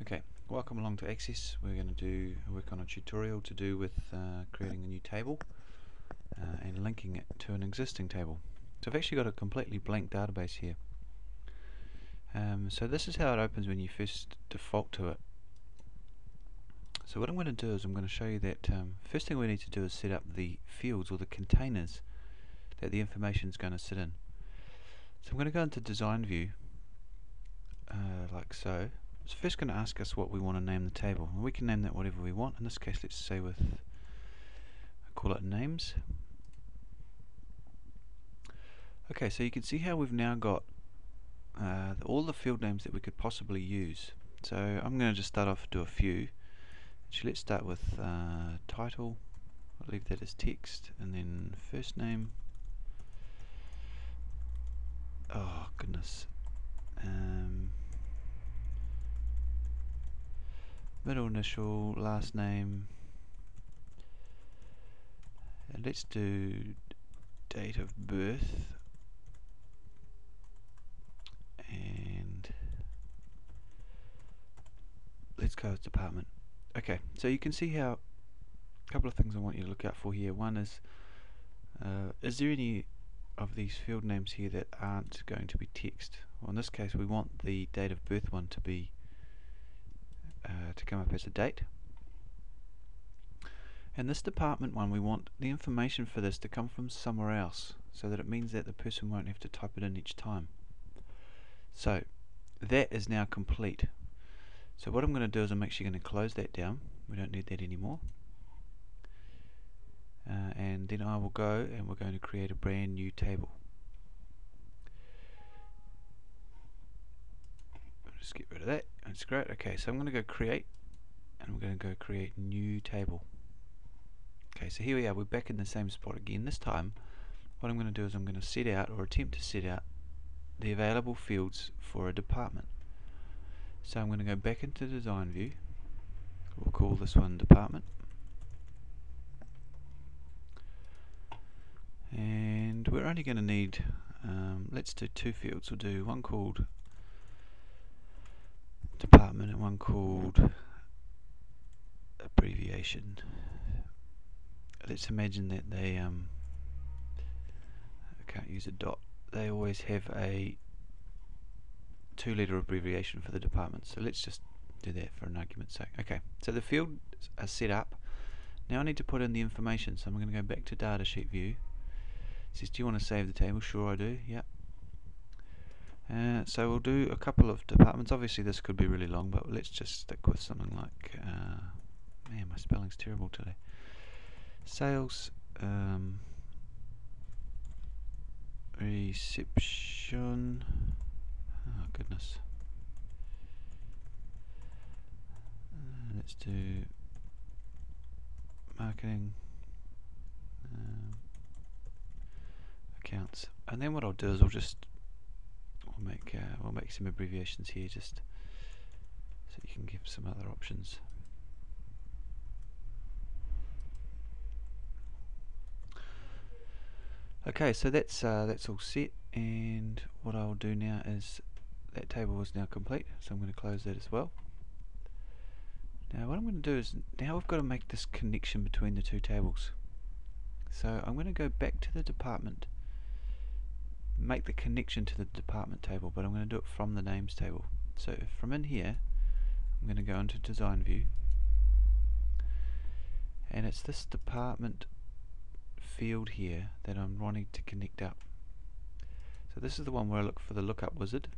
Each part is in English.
Okay, welcome along to Access. We're going to work on a tutorial to do with creating a new table and linking it to an existing table. So I've actually got a completely blank database here. So this is how it opens when you first default to it. So what I'm going to do is I'm going to show you that first thing we need to do is set up the fields or the containers that the information is going to sit in. So I'm going to go into Design View like so. It's first going to ask us what we want to name the table. We can name that whatever we want. In this case, let's say call it names. Okay, so you can see how we've now got all the field names that we could possibly use. So I'm going to just start off and do a few. Actually, let's start with title. I'll leave that as text, and then first name. Oh goodness. Middle initial, last name, and let's do date of birth, and let's go with department. Okay, so you can see how a couple of things I want you to look out for here. One is there any of these field names here that aren't going to be text? Well, in this case we want the date of birth one to be to come up as a date. And this department one, we want the information for this to come from somewhere else, so that it means that the person won't have to type it in each time. So that is now complete. So what I'm going to do is I'm actually going to close that down. We don't need that anymore. And then I will go and we're going to create a brand new table. Just get rid of that. That's great. Okay, so I'm going to go create, and we're going to go create new table. Okay, so here we are. We're back in the same spot again. This time what I'm going to do is I'm going to set out, or attempt to set out, the available fields for a department. So I'm going to go back into Design View. We'll call this one Department, and we're only going to need let's do two fields. We'll do one called Department and one called Abbreviation. Let's imagine that they I can't use a dot. They always have a two-letter abbreviation for the department, so let's just do that for an argument's sake. Okay, so the fields are set up. Now I need to put in the information, so I'm going to go back to Datasheet View. It says, do you want to save the table? Sure I do, yep. So we'll do a couple of departments. Obviously this could be really long, but let's just stick with something like man, my spelling's terrible today. Sales, reception, oh goodness, let's do marketing, accounts, and then what I'll do is we'll make some abbreviations here just so you can give some other options. Okay, so that's all set, and what I'll do now is that table is now complete, so I'm going to close that as well. Now what I'm going to do is, now we've got to make this connection between the two tables. So I'm going to go back to the department, make the connection to the department table, but I'm going to do it from the names table. So from in here I'm going to go into Design View, and it's this department field here that I'm wanting to connect up. So this is the one where I look for the lookup wizard,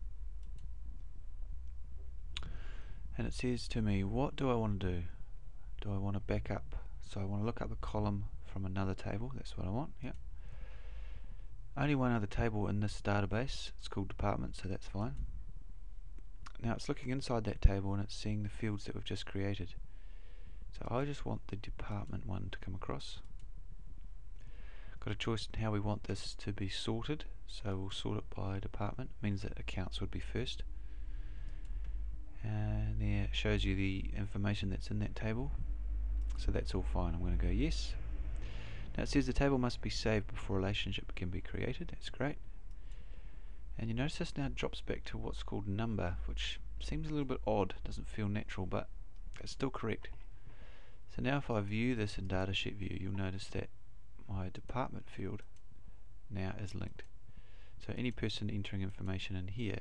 and it says to me, what do I want to do? Do I want to back up? So I want to look up a column from another table. That's what I want. Yep. Only one other table in this database. It's called department, so that's fine. Now it's looking inside that table and it's seeing the fields that we've just created. So I just want the department one to come across. Got a choice in how we want this to be sorted, so we'll sort it by department. It means that accounts would be first, and there it shows you the information that's in that table, so that's all fine. I'm going to go yes. Now it says the table must be saved before a relationship can be created. That's great. And you notice this now drops back to what's called number, which seems a little bit odd, doesn't feel natural, but it's still correct. So now if I view this in Datasheet View, you'll notice that my department field now is linked. So any person entering information in here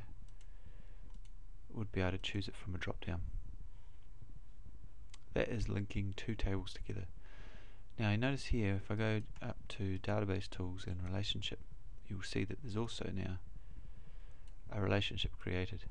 would be able to choose it from a drop down. That is linking two tables together. Now you notice here, if I go up to Database Tools and Relationship, you'll see that there's also now a relationship created.